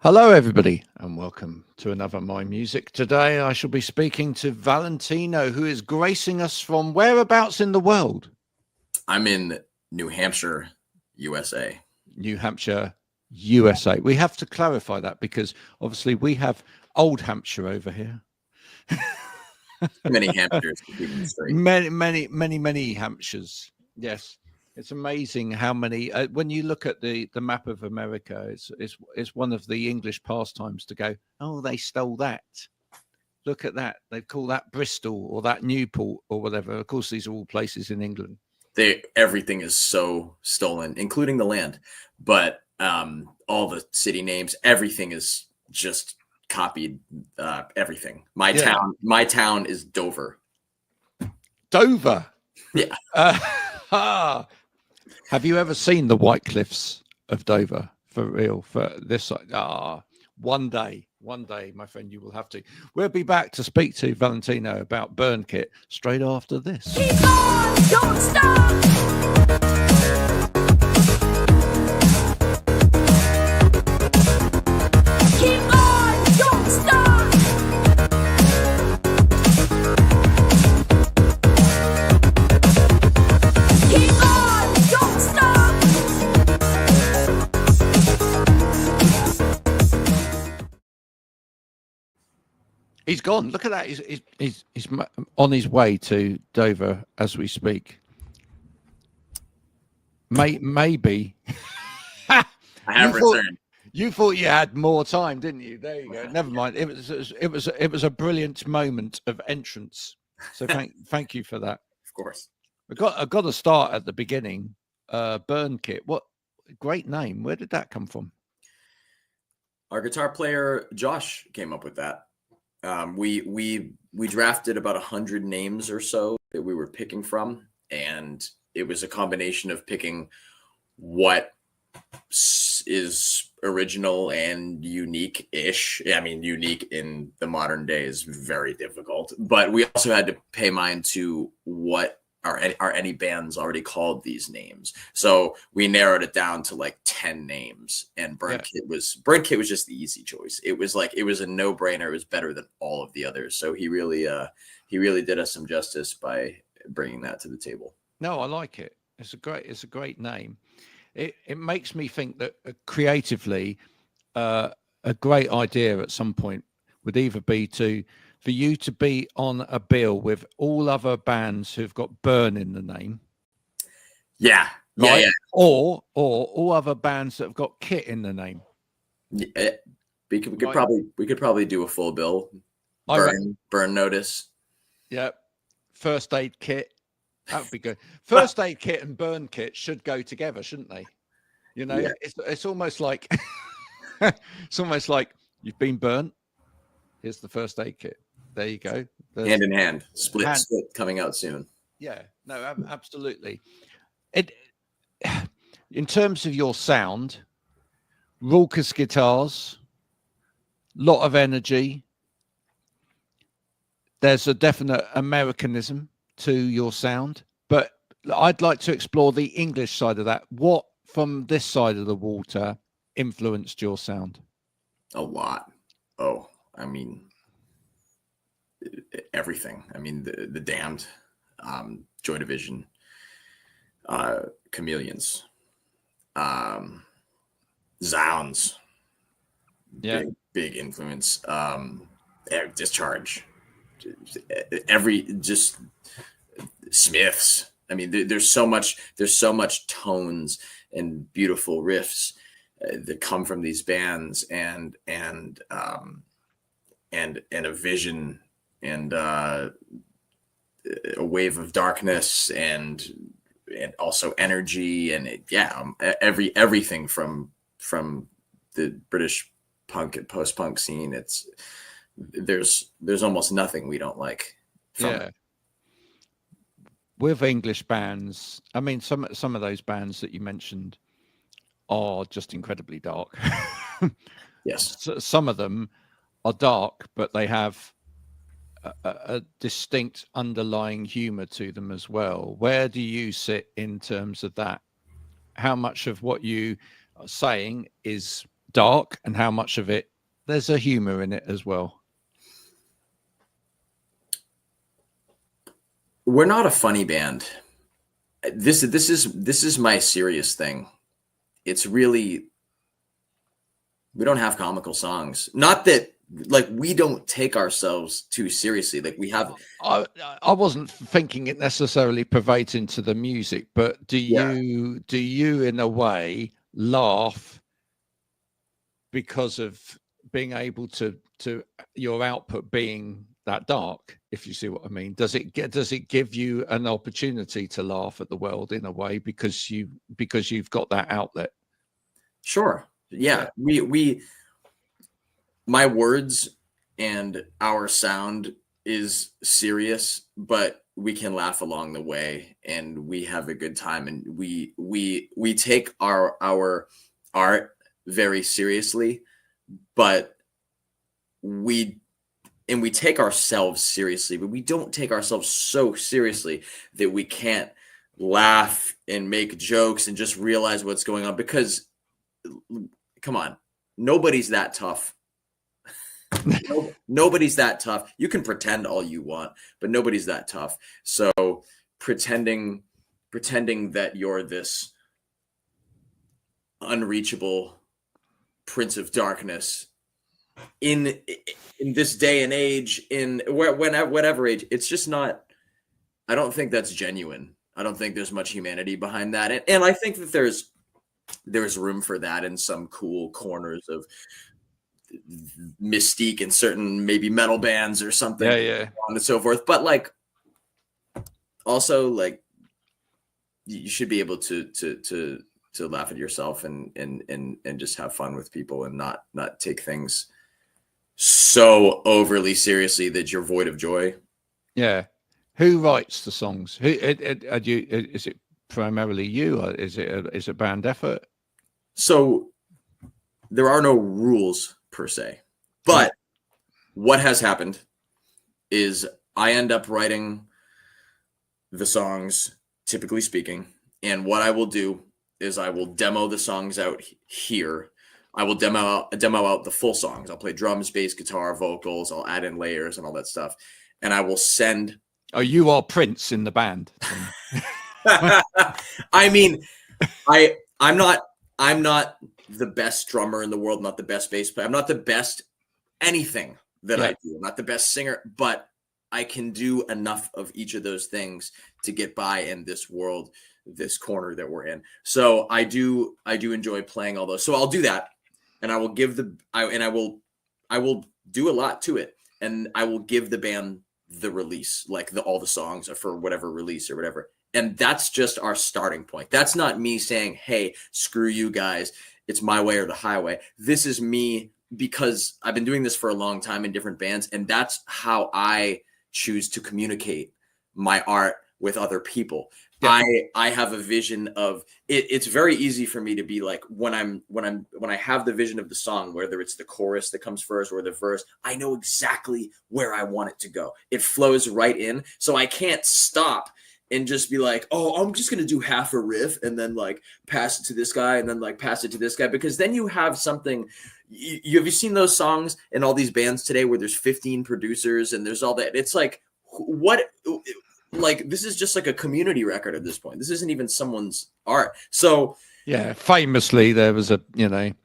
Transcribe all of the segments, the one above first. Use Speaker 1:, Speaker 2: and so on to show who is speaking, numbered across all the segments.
Speaker 1: Hello, everybody, and welcome to another My Music. Today, I shall be speaking to Valentino, who is gracing us from whereabouts in the world?
Speaker 2: I'm in New Hampshire, USA.
Speaker 1: New Hampshire, USA. We have to clarify that because obviously we have Old Hampshire over here.
Speaker 2: Many Hampshires to keep them straight.
Speaker 1: Many Hampshires. Yes. It's amazing how many. When you look at the map of America, it's one of the English pastimes to go, oh, they stole that. Look at that. They call that Bristol or that Newport or whatever. Of course, these are all places in England.
Speaker 2: Everything is so stolen, including the land. But all the city names, everything is just copied. Everything. My town is Dover.
Speaker 1: Dover.
Speaker 2: Yeah.
Speaker 1: Have you ever seen the White Cliffs of Dover for real? For this side? One day, my friend, you will have to. We'll be back to speak to Valentino about Burn Kit straight after this.
Speaker 3: Keep on, don't stop. Keep on, don't stop. Keep on, don't stop.
Speaker 1: He's gone. Look at that. He's on his way to Dover as we speak. Maybe.
Speaker 2: I have returned.
Speaker 1: You thought you had more time, didn't you? There you go. Never mind. It was a brilliant moment of entrance. So thank you for that.
Speaker 2: Of course.
Speaker 1: I've got to start at the beginning. Burn Kit. What great name. Where did that come from?
Speaker 2: Our guitar player Josh came up with that. We drafted about 100 names or so that we were picking from, and it was a combination of picking what is original and unique-ish. I mean, unique in the modern day is very difficult, but we also had to pay mind to what are any bands already called these names. So we narrowed it down to like 10 names, and Burn Kit was just the easy choice. It was a no-brainer. It was better than all of the others. So he really did us some justice by bringing that to the table.
Speaker 1: No, I like it. It's a great name. It makes me think that creatively, a great idea at some point would either be for you to be on a bill with all other bands who've got Burn in the name.
Speaker 2: Yeah.
Speaker 1: Right?
Speaker 2: Yeah.
Speaker 1: Or all other bands that have got Kit in the name.
Speaker 2: Yeah. We could probably do a full bill. Burn Notice.
Speaker 1: Yeah. First Aid Kit. That would be good. First Aid Kit and Burn Kit should go together, shouldn't they? You know, it's almost like you've been burnt. Here's the first aid kit. There you go.
Speaker 2: Hand in hand. Split coming out soon.
Speaker 1: Yeah, no, absolutely. In terms of your sound, raucous guitars, lot of energy. There's a definite Americanism to your sound, but I'd like to explore the English side of that. What from this side of the water influenced your sound?
Speaker 2: A lot. Oh, I mean, everything. I mean, the Damned, Joy Division, Chameleons, Zounds.
Speaker 1: Yeah,
Speaker 2: big influence. Discharge. Just Smiths. I mean, there's so much tones and beautiful riffs that come from these bands, and a vision and a wave of darkness and also energy and everything from the British punk and post-punk scene. There's almost nothing we don't like from it.
Speaker 1: With English bands, I mean, some of those bands that you mentioned are just incredibly dark.
Speaker 2: Yes.
Speaker 1: So some of them are dark, but they have a distinct underlying humor to them as well. Where do you sit in terms of that? How much of what you are saying is dark and how much of it there's a humor in it as well?
Speaker 2: We're not a funny band. This is my serious thing. It's really, we don't have comical songs. Not that, like, we don't take ourselves too seriously. Like, we have.
Speaker 1: I wasn't thinking it necessarily pervades into the music, but do you in a way laugh because of being able to your output being that dark, if you see what I mean? Does it give you an opportunity to laugh at the world in a way because you've got that outlet?
Speaker 2: Sure. Yeah. We my words and our sound is serious, but we can laugh along the way and we have a good time, and we take our art very seriously, but we take ourselves seriously, but we don't take ourselves so seriously that we can't laugh and make jokes and just realize what's going on, because come on, nobody's that tough. Nobody's that tough. You can pretend all you want, but nobody's that tough. So pretending that you're this unreachable prince of darkness in this day and age, in whatever age, it's just not. I don't think that's genuine. I don't think there's much humanity behind that, and I think that there's room for that in some cool corners of mystique in certain maybe metal bands or something,
Speaker 1: yeah,
Speaker 2: on and so forth. But like, also, like, you should be able to laugh at yourself and just have fun with people and not take things so overly seriously that you're void of joy.
Speaker 1: Yeah. Who writes the songs? Who is it primarily you, or is it a band effort?
Speaker 2: So there are no rules per se, but what has happened is I end up writing the songs, typically speaking, and what I will do is I will demo the songs out here. I will demo out the full songs. I'll play drums, bass, guitar, vocals. I'll add in layers and all that stuff, and I will send.
Speaker 1: Oh, you are Prince in the band.
Speaker 2: I mean, I'm not the best drummer in the world, not the best bass player. I'm not the best anything that I do. I'm not the best singer, but I can do enough of each of those things to get by in this world, this corner that we're in. So I do enjoy playing all those. So I'll do that, and I will give I will do a lot to it, and I will give the band the release, like all the songs for whatever release or whatever. And that's just our starting point. That's not me saying, hey, screw you guys, it's my way or the highway. This is me because I've been doing this for a long time in different bands, and that's how I choose to communicate my art with other people. Yeah. I have a vision of it. It's very easy for me to be like, when I have the vision of the song, whether it's the chorus that comes first or the verse, I know exactly where I want it to go. It flows right in. So I can't stop and just be like, oh, I'm just going to do half a riff and then like pass it to this guy and then like pass it to this guy, because then you have something. Have you seen those songs in all these bands today where there's 15 producers and there's all that? It's like, what? Like, this is just like a community record at this point. This isn't even someone's art. So
Speaker 1: yeah, famously there was an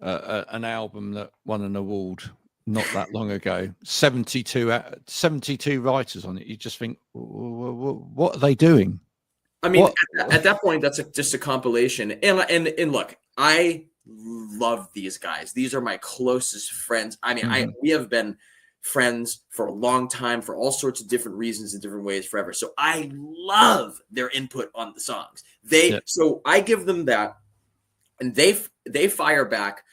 Speaker 1: album that won an award not that long ago. 72 writers on it. You just think, what are they doing?
Speaker 2: I mean, at that point, that's just a compilation. And look, I love these guys. These are my closest friends. I mean, we have been friends for a long time for all sorts of different reasons in different ways forever. So I love their input on the songs. So I give them that, and they fire back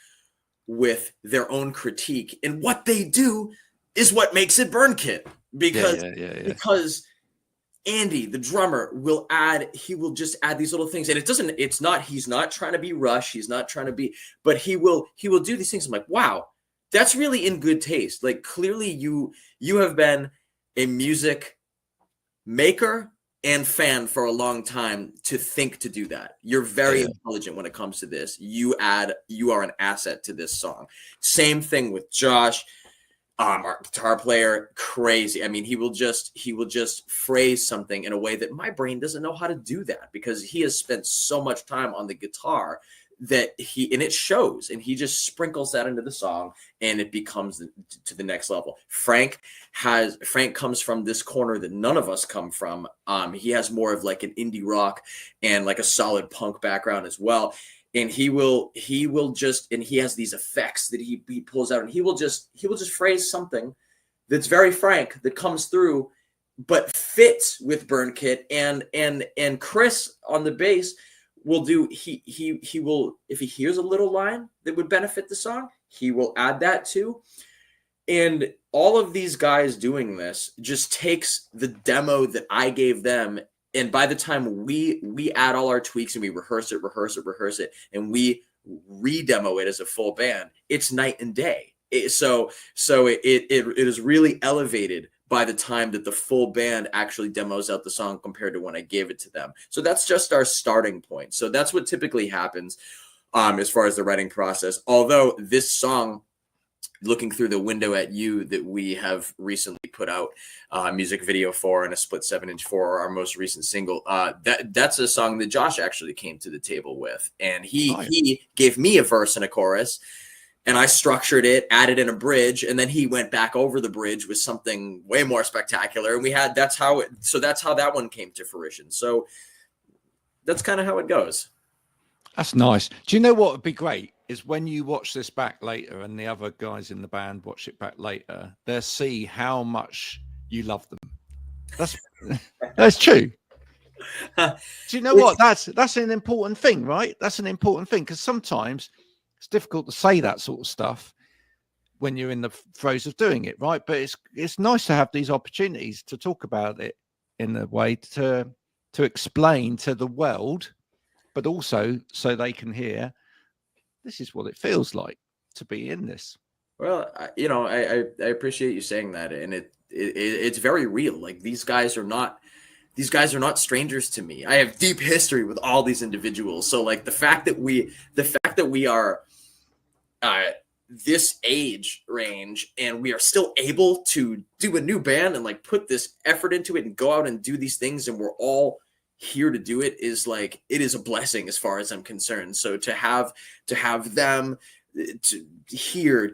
Speaker 2: with their own critique, and what they do is what makes it Burn Kit, because Andy, the drummer, will just add these little things, and he's not trying to be Rush, he's not trying to be, but he will do these things. I'm like, wow, that's really in good taste. Like, clearly you have been a music maker and fan for a long time to think to do that. You're very intelligent when it comes to this. You are an asset to this song. Same thing with Josh, our guitar player, crazy. I mean, he will just phrase something in a way that my brain doesn't know how to do that, because he has spent so much time on the guitar that and it shows, and he just sprinkles that into the song, and it becomes to the next level. Frank comes from this corner that none of us come from. He has more of like an indie rock and like a solid punk background as well. And he will just, and he has these effects that he pulls out, and he will just phrase something that's very Frank, that comes through, but fits with Burn Kit. And Chris on the bass will do, he will, if he hears a little line that would benefit the song, he will add that too. And all of these guys doing this just takes the demo that I gave them, and by the time we add all our tweaks and we rehearse it, and we re-demo it as a full band, it's night and day. So it is really elevated by the time that the full band actually demos out the song compared to when I gave it to them. So that's just our starting point. So that's what typically happens as far as the writing process. Although this song, Looking Through the Window at You, that we have recently put out a music video for and a split 7-inch for our most recent single, that's a song that Josh actually came to the table with. And he gave me a verse and a chorus, and I structured it, added in a bridge, and then he went back over the bridge with something way more spectacular. And that's how that one came to fruition. So that's kind of how it goes.
Speaker 1: That's nice. Do you know what would be great is when you watch this back later and the other guys in the band watch it back later, they'll see how much you love them. That's true. Do you know what? That's an important thing, right? That's an important thing, because sometimes it's difficult to say that sort of stuff when you're in the throes of doing it, right? But it's nice to have these opportunities to talk about it in a way to explain to the world, but also so they can hear this is what it feels like to be in this.
Speaker 2: Well, I appreciate you saying that, and it's very real. Like, these guys are not strangers to me. I have deep history with all these individuals. So like the fact that we are this age range and we are still able to do a new band and like put this effort into it and go out and do these things, and we're all here to do it, is like, it is a blessing as far as I'm concerned. So to have them to here,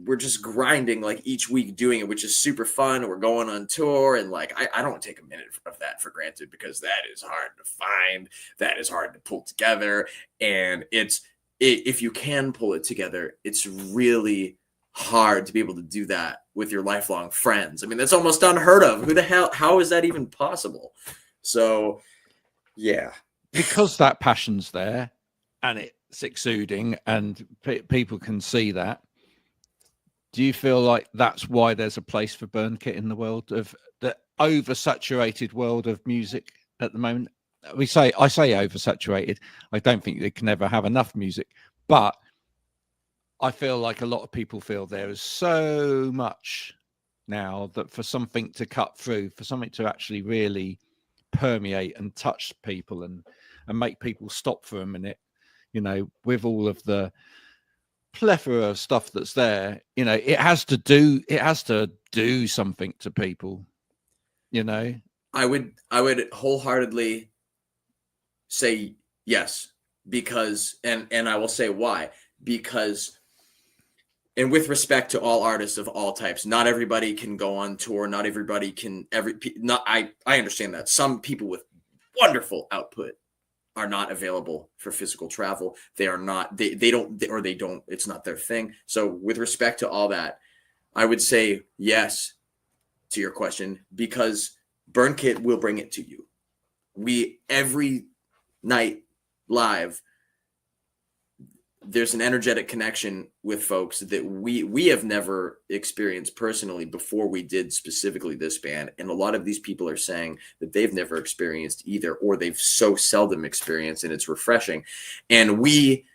Speaker 2: we're just grinding like each week doing it, which is super fun. We're going on tour, and like I don't take a minute of that for granted, because that is hard to find, that is hard to pull together, and if you can pull it together, it's really hard to be able to do that with your lifelong friends. I mean, that's almost unheard of. How is that even possible? So yeah, because
Speaker 1: that passion's there and it's exuding and people can see that. Do you feel like that's why there's a place for Burn Kit in the world of the oversaturated world of music at the moment? I say oversaturated. I don't think they can ever have enough music, but I feel like a lot of people feel there is so much now that for something to cut through, for something to actually really permeate and touch people and make people stop for a minute, with all of the plethora of stuff that's there, it has to do something to people. I would wholeheartedly say yes, because and I will say why, because, and with respect to all artists of all types, not everybody can go on tour. Not everybody can. I understand that some people with wonderful output are not available for physical travel. They are not. They don't. It's not their thing. So with respect to all that, I would say yes to your question, because Burn Kit will bring it to you. We, every night live, there's an energetic connection with folks that we have never experienced personally before we did specifically this band. And a lot of these people are saying that they've never experienced either, or they've so seldom experienced, and it's refreshing. And we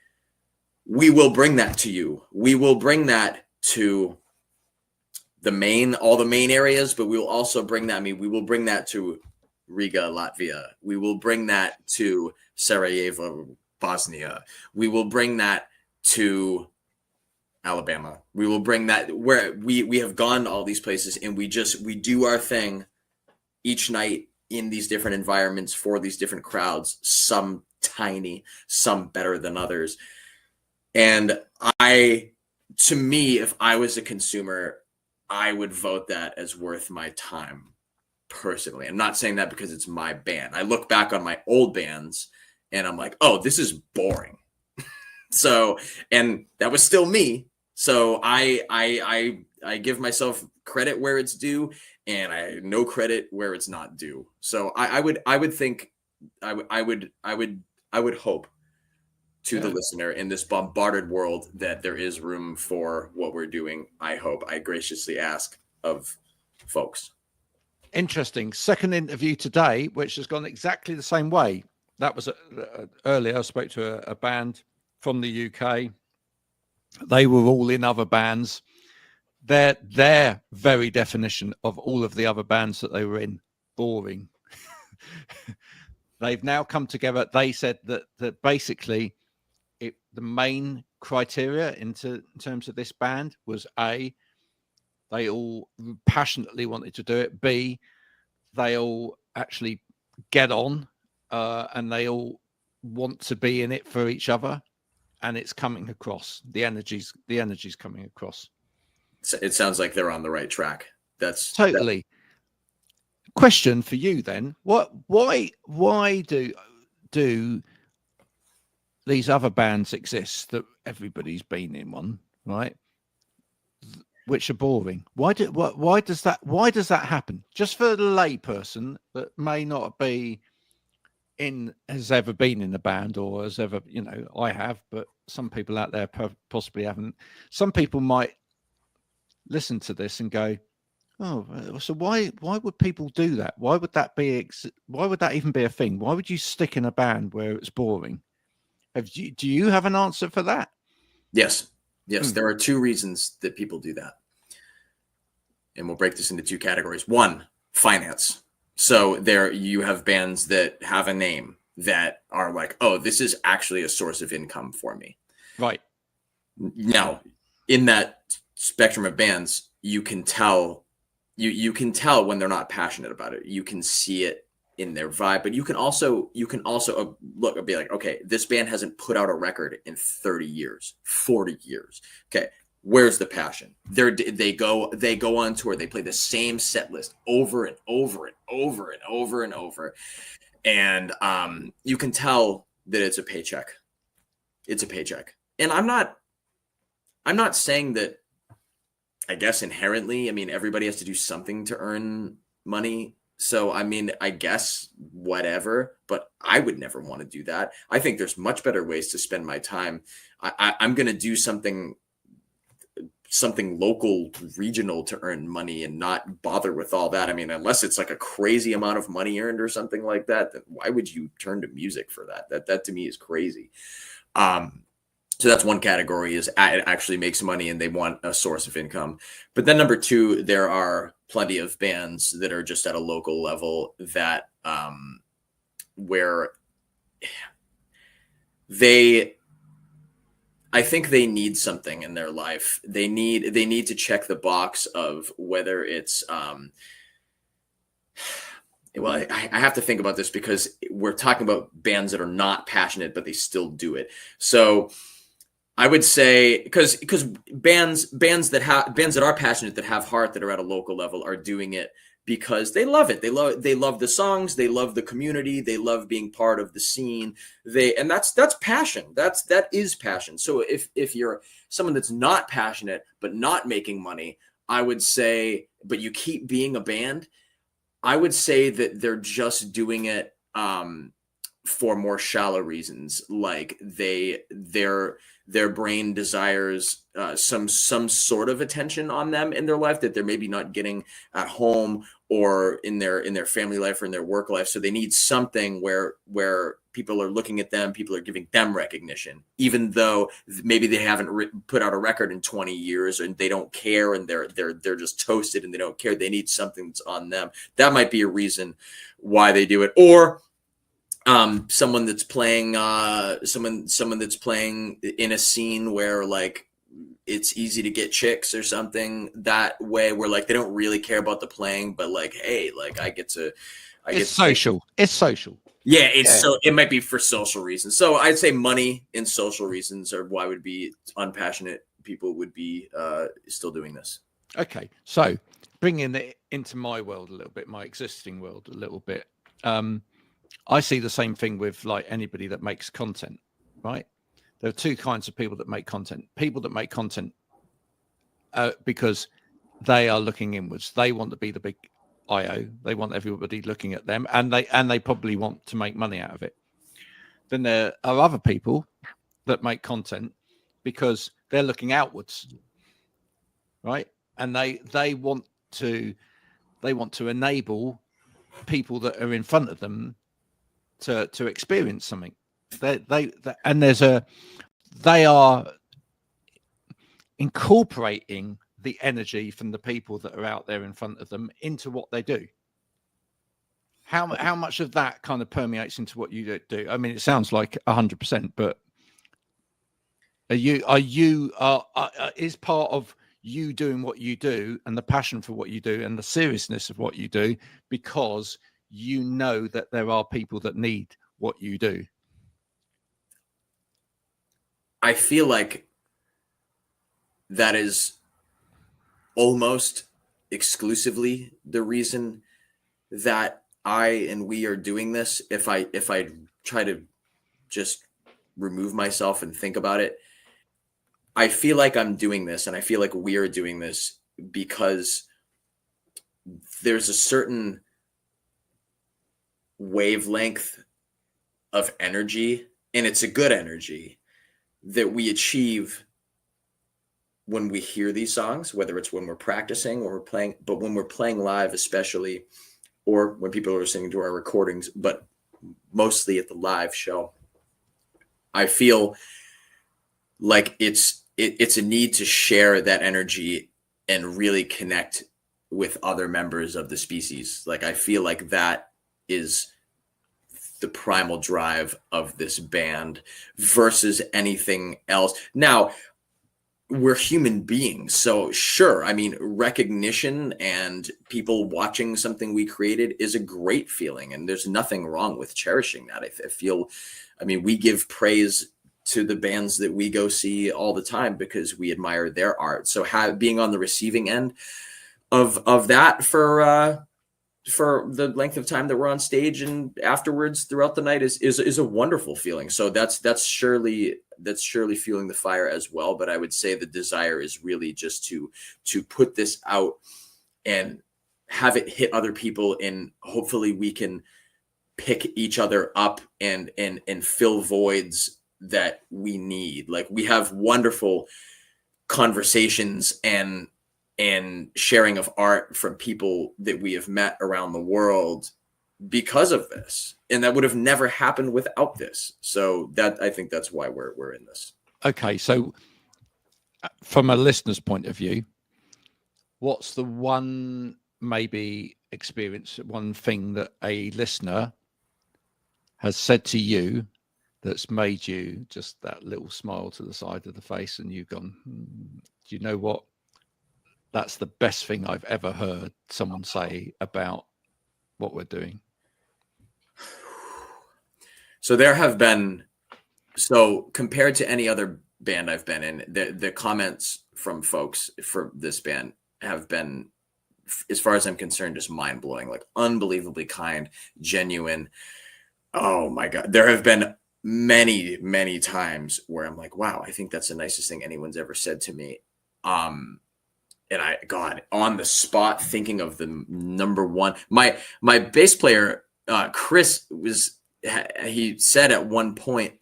Speaker 1: will bring that to you. We will bring that to all the main areas, but we will also bring that, we will bring that to
Speaker 2: Riga, Latvia. We will bring that to Sarajevo, Bosnia. We will bring that to Alabama. We will bring that where we have gone to all these places, and we do our thing each night in these different environments for these different crowds, some tiny, some better than others. And to me, if I was a consumer, I would vote that as worth my time personally. I'm not saying that because it's my band. I look back on my old bands and I'm like, oh, this is boring. So, and that was still me. So I give myself credit where it's due, and I no credit where it's not due. So I would hope to the listener in this bombarded world that there is room for what we're doing. I graciously ask of folks.
Speaker 1: Interesting. Second interview today, which has gone exactly the same way. That was earlier. I spoke to a band from the UK. They were all in other bands. Their very definition of all of the other bands that they were in, boring. They've now come together. They said that basically the main criteria in terms of this band was A, they all passionately wanted to do it. B, they all actually get on and they all want to be in it for each other. And it's coming across. The energy's coming across.
Speaker 2: It sounds like they're on the right track. That's
Speaker 1: totally. Question for you then: why do these other bands exist that everybody's been in one, right? Which are boring. Why does that happen? Just for the lay person that may not be has ever been in a band or has ever, I have, but some people out there possibly haven't. Some people might listen to this and go, oh, so why would people do that? Why would that even be a thing? Why would you stick in a band where it's boring? Do you have an answer for that?
Speaker 2: Yes. There are two reasons that people do that. And we'll break this into two categories. One, finance. So there you have bands that have a name that are like, oh, this is actually a source of income for me.
Speaker 1: Right.
Speaker 2: Now, in that spectrum of bands, you can tell when they're not passionate about it. You can see it in their vibe, but you can also look and be like, okay, this band hasn't put out a record in 30 years, 40 years. Okay. Where's the passion? They go on tour. They play the same set list over and over and over and over and over. And you can tell that it's a paycheck. It's a paycheck. And I'm not saying that, I guess inherently, everybody has to do something to earn money. So, I guess whatever, but I would never want to do that. I think there's much better ways to spend my time. I'm going to do something local, regional to earn money and not bother with all that. Unless it's like a crazy amount of money earned or something like that, then why would you turn to music for that? That to me is crazy. So that's one category, is it actually makes money and they want a source of income. But then number two, there are plenty of bands that are just at a local level that where I think they need something in their life. They need to check the box of whether it's well, I have to think about this because we're talking about bands that are not passionate, but they still do it. So I would say because bands that are passionate, that have heart, that are at a local level, are doing it because they love it. They love the songs. They love the community. They love being part of the scene. And that's passion. That is passion. So if you're someone that's not passionate but not making money, I would say, but you keep being a band, I would say that they're just doing it for more shallow reasons. Like their brain desires some sort of attention on them in their life that they're maybe not getting at home or in their family life or in their work life. So they need something where people are looking at them, people are giving them recognition, even though maybe they haven't put out a record in 20 years and they don't care, and they're just toasted and they don't care. They need something that's on them. That might be a reason why they do it. Or someone that's playing someone that's playing in a scene where like it's easy to get chicks or something that way, where like they don't really care about the playing, but like, hey, like it's social. Yeah, so it might be for social reasons. So I'd say money and social reasons are why would be unpassionate people would be still doing this.
Speaker 1: Okay, so bringing it into my world a little bit, my existing world a little bit. I see the same thing with like anybody that makes content, right? There are two kinds of people that make content. People that make content because they are looking inwards. They want to be the big IO. They want everybody looking at them, and they probably want to make money out of it. Then there are other people that make content because they're looking outwards, right? And they want to enable people that are in front of them to experience something. They are incorporating the energy from the people that are out there in front of them into what they do. How much of that kind of permeates into what you do? I mean, it sounds like 100%, but is part of you doing what you do and the passion for what you do and the seriousness of what you do because you know that there are people that need what you do?
Speaker 2: I feel like that is almost exclusively the reason that I and we are doing this. If I try to just remove myself and think about it, I feel like I'm doing this, and I feel like we are doing this because there's a certain wavelength of energy, and it's a good energy that we achieve when we hear these songs, whether it's when we're practicing or we're playing, but when we're playing live, especially, or when people are listening to our recordings, but mostly at the live show, I feel like it's a need to share that energy and really connect with other members of the species. Like, I feel like that is the primal drive of this band versus anything else. Now, we're human beings, so sure, I mean, recognition and people watching something we created is a great feeling, and there's nothing wrong with cherishing that. I mean, we give praise to the bands that we go see all the time because we admire their art. So being on the receiving end of that for the length of time that we're on stage and afterwards throughout the night is a wonderful feeling. So that's surely fueling the fire as well. But I would say the desire is really just to put this out and have it hit other people, and hopefully we can pick each other up and fill voids that we need. Like, we have wonderful conversations and sharing of art from people that we have met around the world because of this, and that would have never happened without this. So that, I think that's why we're in this.
Speaker 1: Okay, so from a listener's point of view, what's the one maybe experience, one thing that a listener has said to you that's made you just that little smile to the side of the face, and you've gone, do you know what? That's the best thing I've ever heard someone say about what we're doing.
Speaker 2: So there have been, so compared to any other band I've been in, the comments from folks for this band have been, as far as I'm concerned, just mind blowing, like unbelievably kind, genuine. Oh my God. There have been many, many times where I'm like, wow, I think that's the nicest thing anyone's ever said to me. And God, on the spot, thinking of the number one, my bass player, Chris, he said at one point,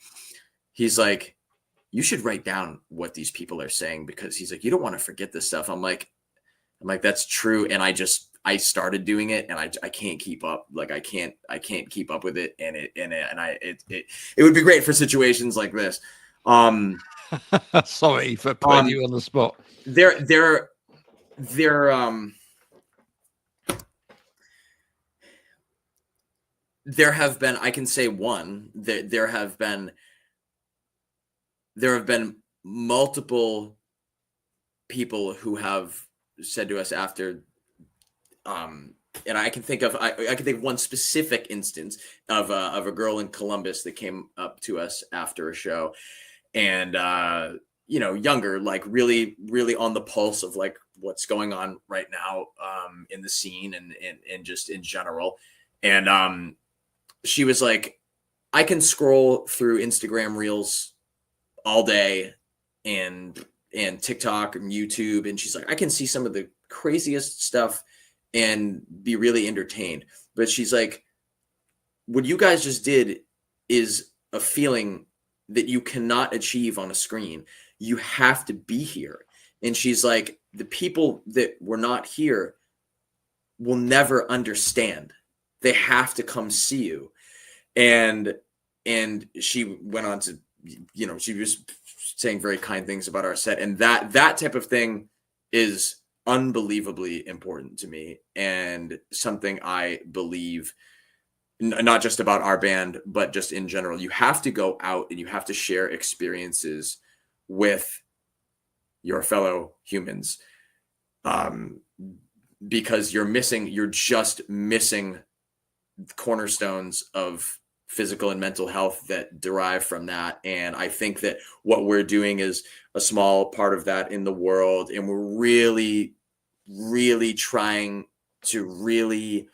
Speaker 2: he's like, you should write down what these people are saying, because he's like, you don't want to forget this stuff. I'm like, that's true. And I started doing it and I can't keep up. Like I can't keep up with it. And it would be great for situations like this.
Speaker 1: Sorry for putting you on the spot.
Speaker 2: There have been, I can say one, that there have been multiple people who have said to us after, and I can think of one specific instance of a girl in Columbus that came up to us after a show, and younger, like really on the pulse of like what's going on right now in the scene and just in general, and she was like, I can scroll through Instagram Reels all day and TikTok and YouTube, and she's like, I can see some of the craziest stuff and be really entertained. But she's like, what you guys just did is a feeling that you cannot achieve on a screen. You have to be here. And she's like, the people that were not here will never understand. They have to come see you. And she went on to, she was saying very kind things about our set, and that type of thing is unbelievably important to me, and something I believe not just about our band, but just in general. You have to go out and you have to share experiences with your fellow humans, because you're just missing cornerstones of physical and mental health that derive from that. And I think that what we're doing is a small part of that in the world. And we're really, really trying to really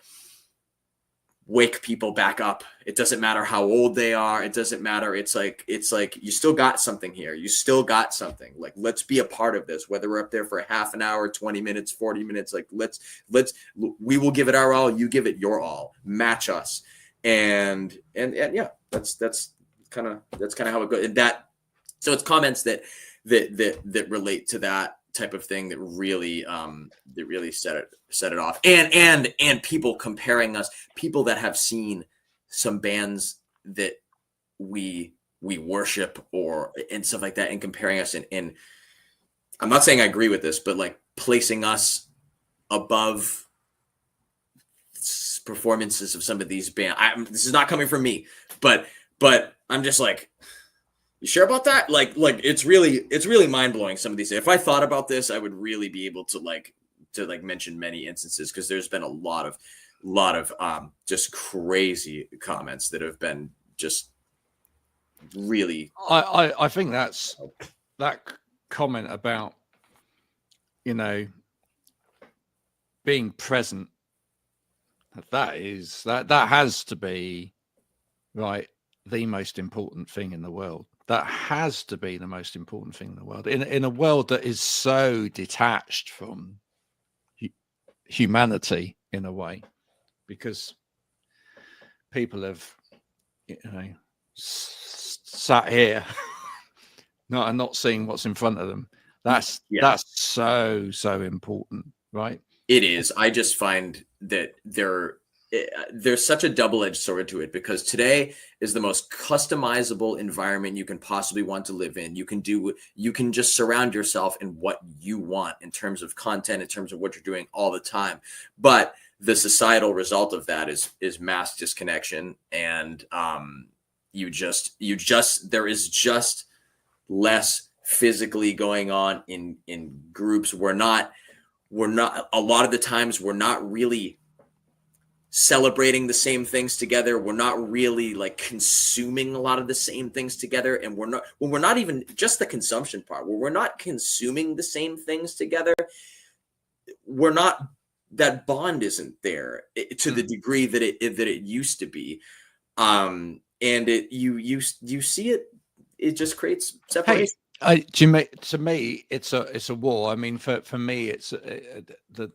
Speaker 2: wake people back up. It doesn't matter how old they are. It doesn't matter. It's like, you still got something here. You still got something. Like, let's be a part of this, whether we're up there for a half an hour, 20 minutes, 40 minutes, like we will give it our all. You give it your all, match us. And yeah, that's kind of how it goes. And so it's comments that relate to that type of thing that really set it off. And people comparing us, people that have seen some bands that we worship and stuff like that, and comparing us, and I'm not saying I agree with this, but like placing us above performances of some of these bands. This is not coming from me, but I'm just like, you sure about that? Like it's really mind blowing. Some of these. If I thought about this, I would really be able to mention many instances, because there's been a lot of just crazy comments that have been just really.
Speaker 1: I think that's that comment about being present. That has to be right. The most important thing in the world. That has to be the most important thing in the world. In a world that is so detached from humanity in a way, because people have, sat here not seeing what's in front of them. That's so important, right?
Speaker 2: It is. I just find that there's such a double-edged sword to it, because today is the most customizable environment you can possibly want to live in. You can just surround yourself in what you want in terms of content, in terms of what you're doing all the time. But the societal result of that is mass disconnection, and there is just less physically going on in groups. We're not a lot of the times we're not really celebrating the same things together. We're not really like consuming a lot of the same things together. And we're not even just the consumption part, where we're not consuming the same things together. That bond isn't there to the degree that it used to be. And you see it just creates separation.
Speaker 1: To me, it's a war. I mean, for me, it's the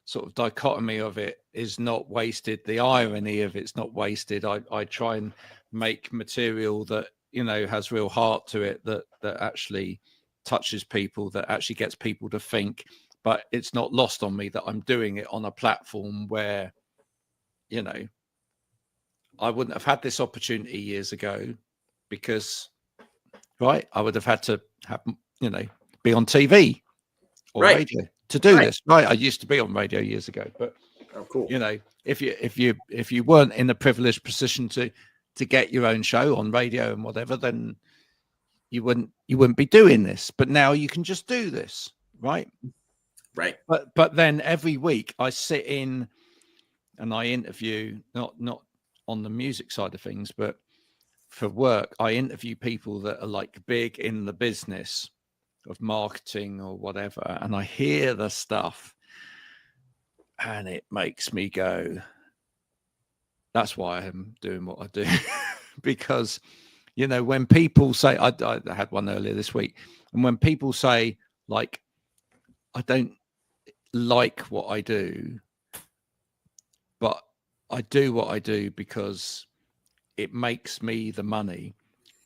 Speaker 1: sort of dichotomy of it is not wasted. The irony of it's not wasted. I try and make material that has real heart to it, that actually touches people, that actually gets people to think. but it's not lost on me that I'm doing it on a platform where, you know, I wouldn't have had this opportunity years ago because, right, I would have had to have, you know, be on TV or
Speaker 2: Right.
Speaker 1: radio to do
Speaker 2: Right.
Speaker 1: this. Right. I used to be on radio years ago, but
Speaker 2: Oh, cool.
Speaker 1: you know, if you weren't in a privileged position to get your own show on radio and whatever, then you wouldn't be doing this. But now you can just do this, right?
Speaker 2: Right.
Speaker 1: But then every week I sit in and I interview, not on the music side of things, but for work, I interview people that are like big in the business of marketing or whatever, and I hear the stuff and it makes me go, that's why I'm doing what I do. Because, you know, when people say, I had one earlier this week, and when people say, like, I don't like what I do, but I do what I do because it makes me the money.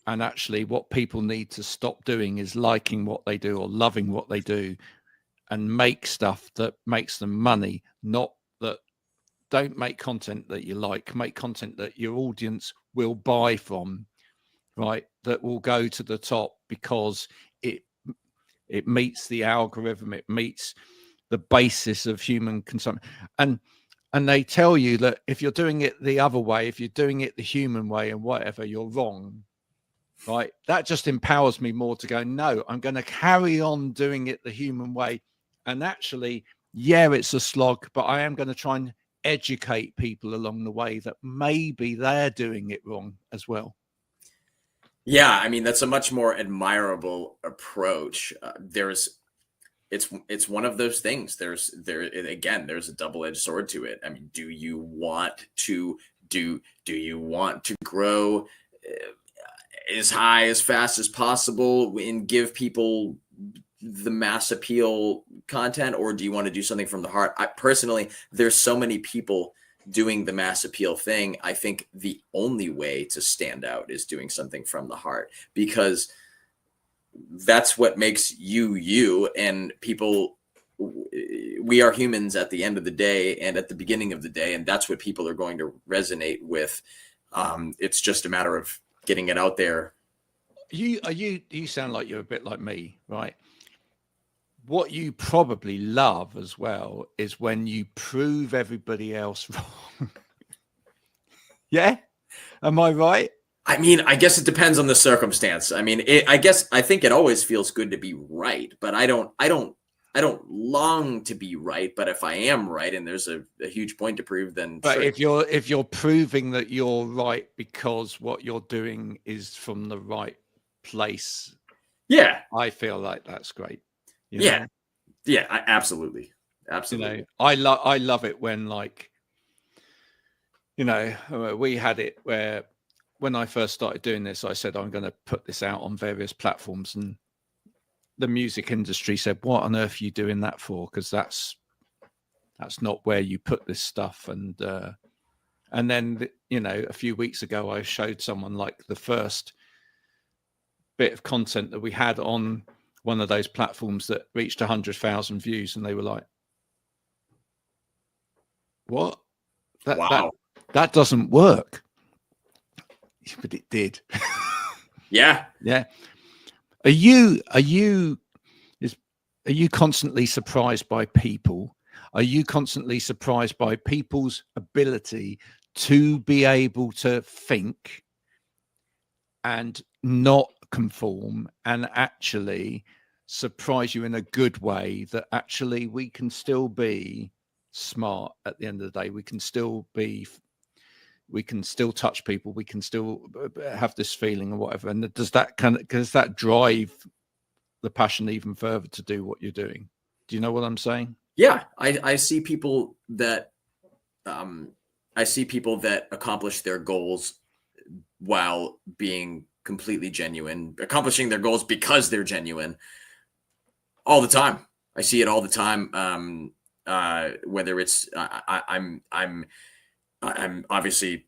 Speaker 1: And actually what people need to stop doing is liking what they do or loving what they do and make stuff that makes them money, not that. Don't make content that you like, make content that your audience will buy from, right? That will go to the top because it meets the algorithm, it meets the basis of human consumption. And they tell you that if you're doing it the other way, if you're doing it the human way and whatever, you're wrong, right? That just empowers me more to go, no, I'm going to carry on doing it the human way. And actually, yeah, it's a slog, but I am going to try and educate people along the way that maybe they're doing it wrong as well.
Speaker 2: Yeah, I mean, that's a much more admirable approach. It's one of those things. There's a double-edged sword to it. I mean, do you want to grow as high as fast as possible and give people the mass appeal content, or do you want to do something from the heart? I personally, there's so many people doing the mass appeal thing. I think the only way to stand out is doing something from the heart, because that's what makes you, and people, we are humans at the end of the day and at the beginning of the day, and that's what people are going to resonate with. It's just a matter of getting it out there.
Speaker 1: You sound like you're a bit like me, right? What you probably love as well is when you prove everybody else wrong. Yeah? Am I right?
Speaker 2: I mean, I guess it depends on the circumstance. I mean, I think it always feels good to be right, but I don't long to be right. But if I am right and there's a huge point to prove, then
Speaker 1: but
Speaker 2: sure.
Speaker 1: if you're proving that you're right because what you're doing is from the right place,
Speaker 2: Yeah,
Speaker 1: I feel like that's great.
Speaker 2: Yeah, absolutely.
Speaker 1: You know, I love it when, like, you know, we had it where when I first started doing this, I said, I'm going to put this out on various platforms, and the music industry said, what on earth are you doing that for? Because that's not where you put this stuff. And then, you know, a few weeks ago, I showed someone like the first bit of content that we had on one of those platforms that reached 100,000 views, and they were like, what? That doesn't work. But it did.
Speaker 2: Yeah.
Speaker 1: Are you constantly surprised by people? Are you constantly surprised by people's ability to be able to think and not conform and actually surprise you in a good way, that actually we can still be smart at the end of the day? We can still touch people, we can still have this feeling or whatever. And does that drive the passion even further to do what you're doing? Do you know what I'm saying?
Speaker 2: Yeah, I see people that accomplish their goals while being completely genuine, accomplishing their goals because they're genuine all the time. I see it all the time. Whether it's I'm obviously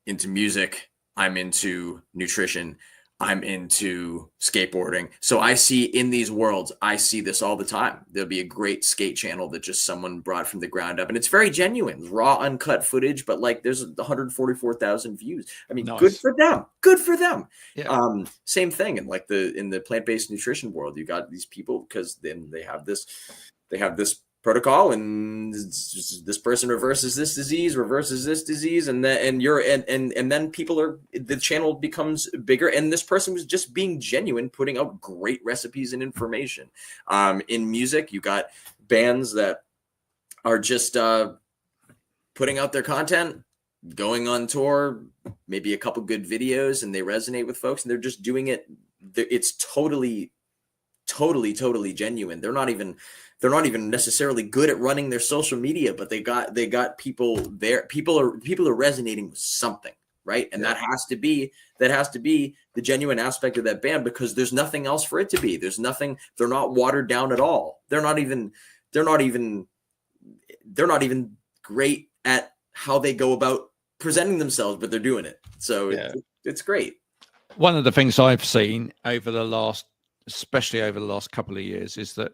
Speaker 2: into music, I'm into nutrition, I'm into skateboarding. So I see in these worlds, I see this all the time. There'll be a great skate channel that just someone brought from the ground up. And it's very genuine, raw, uncut footage, but like there's 144,000 views. I mean, good
Speaker 1: Nice.
Speaker 2: for them. Good for them.
Speaker 1: Yeah.
Speaker 2: Same thing. And like in the plant-based nutrition world, you got these people because then they have this protocol, and this person reverses this disease, and then then the channel becomes bigger, and this person was just being genuine, putting out great recipes and information. In music, you got bands that are just putting out their content, going on tour, maybe a couple good videos, and they resonate with folks, and they're just doing it. It's totally genuine. They're not even necessarily good at running their social media, but they got people there. People are resonating with something, right? And that has to be the genuine aspect of that band, because there's nothing else for it to be. There's nothing. They're not watered down at all. They're not even great at how they go about presenting themselves, but they're doing it. So it's great.
Speaker 1: One of the things I've seen especially over the last couple of years, is that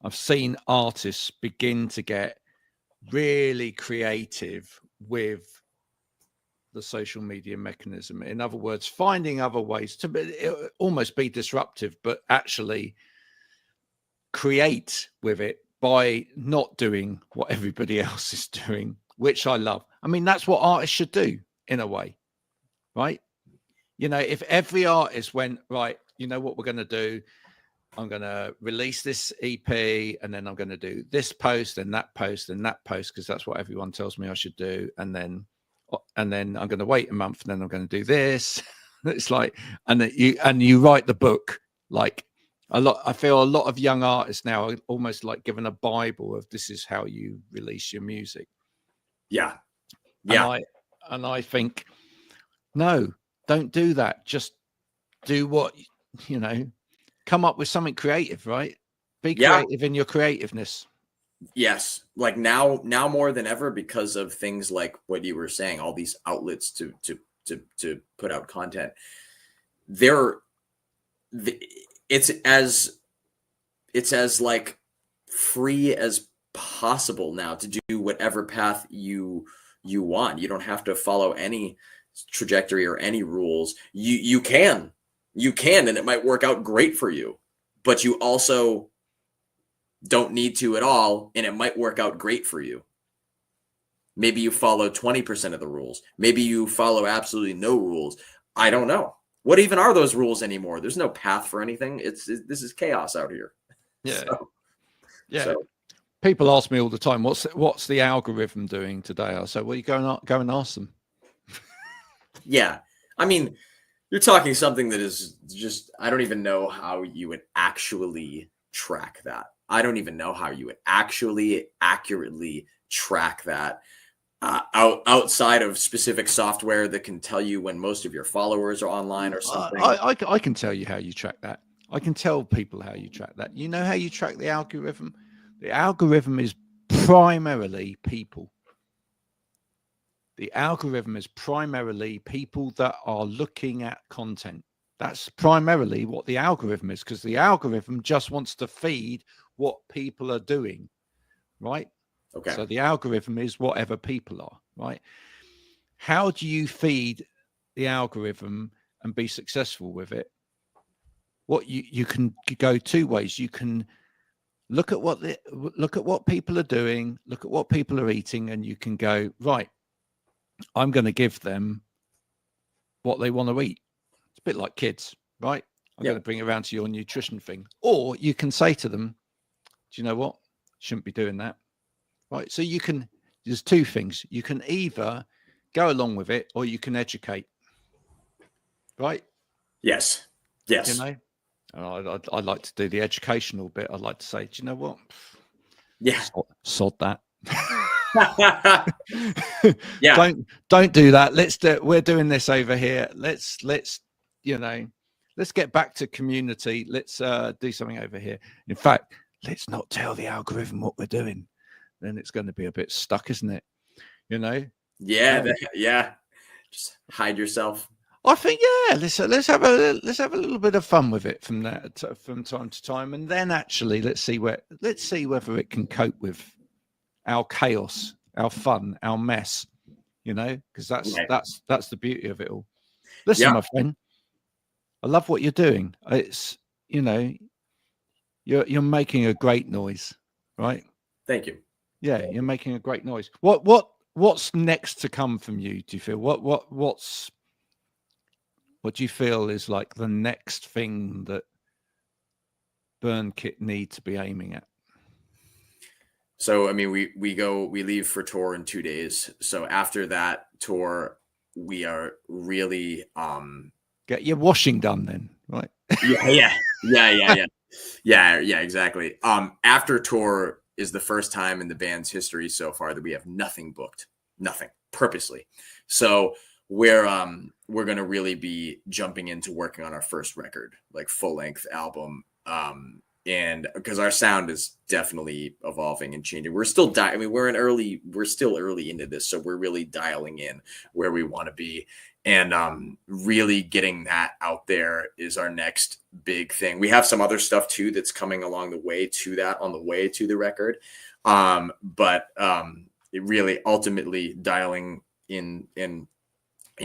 Speaker 1: I've seen artists begin to get really creative with the social media mechanism. In other words, finding other ways to almost be disruptive, but actually create with it by not doing what everybody else is doing, which I love. I mean, that's what artists should do in a way, right? You know, if every artist went, right, you know what we're going to do? I'm going to release this EP, and then I'm going to do this post and that post and that post, because that's what everyone tells me I should do. And then I'm going to wait a month, and then I'm going to do this. It's like, and you write the book. Like I feel a lot of young artists now are almost like given a Bible of this is how you release your music.
Speaker 2: Yeah.
Speaker 1: And I think, no, don't do that. Just do what, come up with something creative, right? Be creative in your creativeness. Yes.
Speaker 2: Like now more than ever, because of things like what you were saying, all these outlets to put out content. It's as like free as possible now to do whatever path you want. You don't have to follow any trajectory or any rules. You can, and it might work out great for you, but you also don't need to at all, and it might work out great for you. Maybe you follow 20% of the rules. Maybe you follow absolutely no rules. I don't know. What even are those rules anymore? There's no path for anything. This is chaos out here.
Speaker 1: Yeah. So. People ask me all the time, what's the algorithm doing today? I say, well, you go and ask them.
Speaker 2: Yeah. I mean, you're talking something that is just, I don't even know how you would actually track that. I don't even know how you would actually accurately track that outside of specific software that can tell you when most of your followers are online or something.
Speaker 1: I can tell you how you track that. I can tell people how you track that. You know how you track the algorithm? The algorithm is primarily people. The algorithm is primarily people that are looking at content. That's primarily what the algorithm is, because the algorithm just wants to feed what people are doing, right?
Speaker 2: Okay.
Speaker 1: So the algorithm is whatever people are, right? How do you feed the algorithm and be successful with it? What you can go two ways. You can look at what people are doing, look at what people are eating, and you can go, right, I'm going to give them what they want to eat. It's a bit like kids, right? I'm going to bring it around to your nutrition thing. Or you can say to them, do you know what? Shouldn't be doing that. Right. So there's two things. You can either go along with it, or you can educate. Right?
Speaker 2: Yes.
Speaker 1: You know? I like to do the educational bit. I like to say, do you know what?
Speaker 2: Yeah.
Speaker 1: Sod that.
Speaker 2: Yeah.
Speaker 1: Don't do that. We're doing this over here. Let's get back to community. Let's do something over here. In fact, let's not tell the algorithm what we're doing. Then it's going to be a bit stuck, isn't it?
Speaker 2: Yeah. Yeah. Just hide yourself.
Speaker 1: I think let's have a little bit of fun with it from time to time, and then actually let's see whether it can cope with our chaos, our fun, our mess. Because
Speaker 2: Right.
Speaker 1: that's the beauty of it all. Listen,
Speaker 2: Yeah.
Speaker 1: my friend, I love what you're doing. It's you're making a great noise, right?
Speaker 2: Thank you.
Speaker 1: Yeah, you're making a great noise. What's next to come from you? Do you feel what do you feel is like the next thing that Burn Kit need to be aiming at?
Speaker 2: So, I mean, we leave for tour in 2 days. So after that tour, we are really,
Speaker 1: Get your washing done then, right?
Speaker 2: yeah, exactly. After tour is the first time in the band's history so far that we have nothing booked, nothing purposely. So we're going to really be jumping into working on our first record, like full length album. And because our sound is definitely evolving and changing, we're still we're still early into this. So we're really dialing in where we want to be, and really getting that out there is our next big thing. We have some other stuff too that's coming along the way to that, on the way to the record. But it really ultimately dialing in and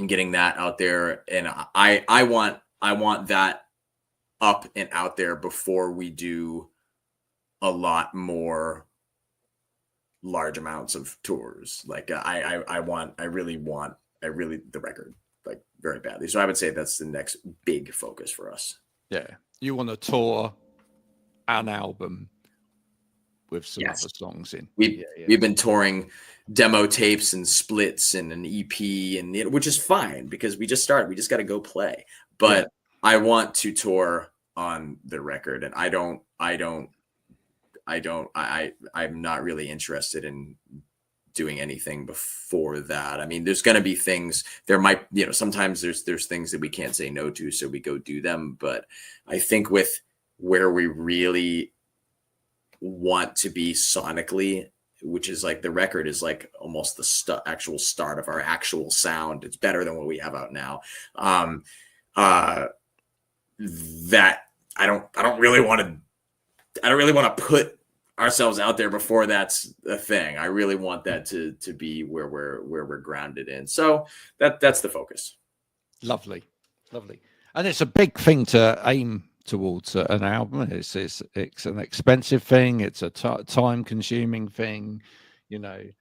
Speaker 2: getting that out there. And I want that up and out there before we do a lot more large amounts of tours. Like I really want the record, like, very badly. So I would say that's the next big focus for us.
Speaker 1: Yeah, you want to tour an album with some
Speaker 2: Yes.
Speaker 1: other songs in.
Speaker 2: We've been touring demo tapes and splits and an EP, and which is fine because we just started. We just got to go play. But I want to tour on the record, and I'm not really interested in doing anything before that. I mean, there's going to be things there might, sometimes there's things that we can't say no to, so we go do them. But I think with where we really want to be sonically, which is like the record is like almost the actual start of our actual sound. It's better than what we have out now. That I don't really want to put ourselves out there before that's a thing. I really want that to be where we're grounded in. So that's the focus.
Speaker 1: Lovely. And it's a big thing to aim towards an album. It's an expensive thing. It's a time consuming thing. You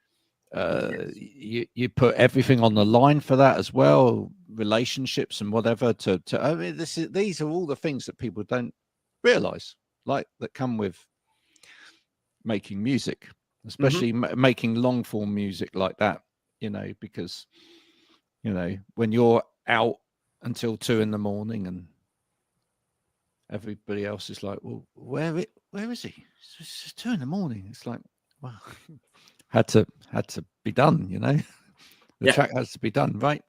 Speaker 1: put everything on the line for that as well, relationships and whatever. I mean, these are all the things that people don't realize, like, that come with making music, especially making long form music like that. Because when you're out until 2 a.m. and everybody else is like, well, where is he? It's 2 a.m. It's like, well, had to be done, the track has to be done, right?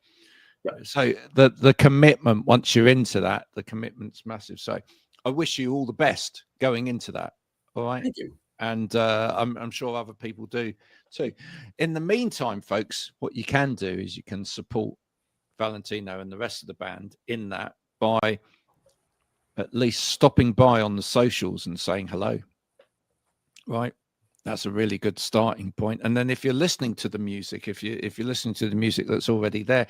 Speaker 1: Yeah. So the commitment, once you're into that, the commitment's massive. So I wish you all the best going into that. All right.
Speaker 2: Thank you.
Speaker 1: And I'm sure other people do too. In the meantime, folks, what you can do is you can support Valentino and the rest of the band in that by at least stopping by on the socials and saying hello. Right. That's a really good starting point. And then if you're listening to the music, if you're listening to the music that's already there,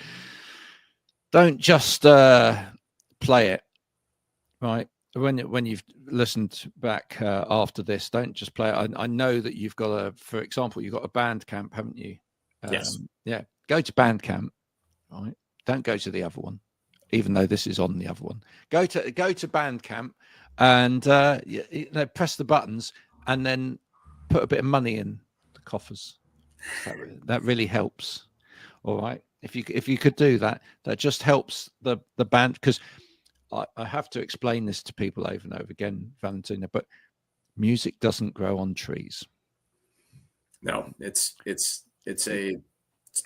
Speaker 1: don't just play it. Right. When you've listened back after this, don't just play it. I know that you've got for example, you've got a Bandcamp, haven't you?
Speaker 2: Yes.
Speaker 1: Yeah. Go to Bandcamp. Right. Don't go to the other one, even though this is on the other one. Go to Bandcamp and press the buttons and then put a bit of money in the coffers. That really helps. All right. If you could do that, that just helps the band, because I have to explain this to people over and over again, Valentino, but music doesn't grow on trees.
Speaker 2: No, it's a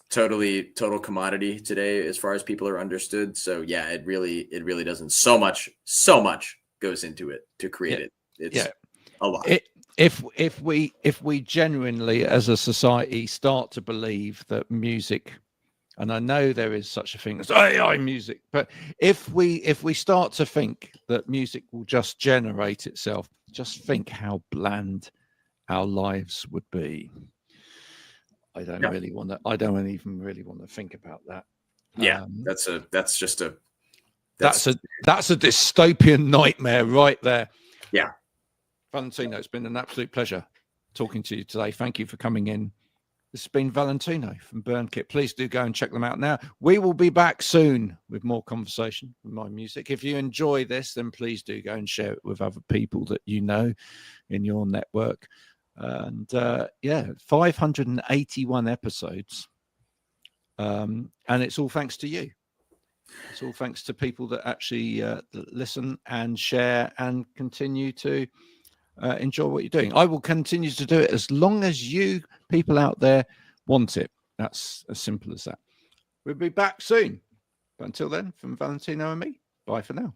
Speaker 2: total commodity today as far as people are understood. So yeah, it really doesn't. So much goes into it to create it. It's a lot.
Speaker 1: If we genuinely as a society start to believe that music And I know there is such a thing as AI music, but if we start to think that music will just generate itself, just think how bland our lives would be. I don't even really want to think about that.
Speaker 2: Yeah, that's a
Speaker 1: dystopian nightmare right there.
Speaker 2: Yeah.
Speaker 1: Valentino, it's been an absolute pleasure talking to you today. Thank you for coming in. This has been Valentino from Burn Kit. Please do go and check them out now. We will be back soon with more conversation with my music. If you enjoy this, then please do go and share it with other people that you know in your network. And 581 episodes. And it's all thanks to you. It's all thanks to people that actually listen and share and continue to enjoy what you're doing. I will continue to do it as long as you people out there want it. That's as simple as that. We'll be back soon. But until then, from Valentino and me, bye for now.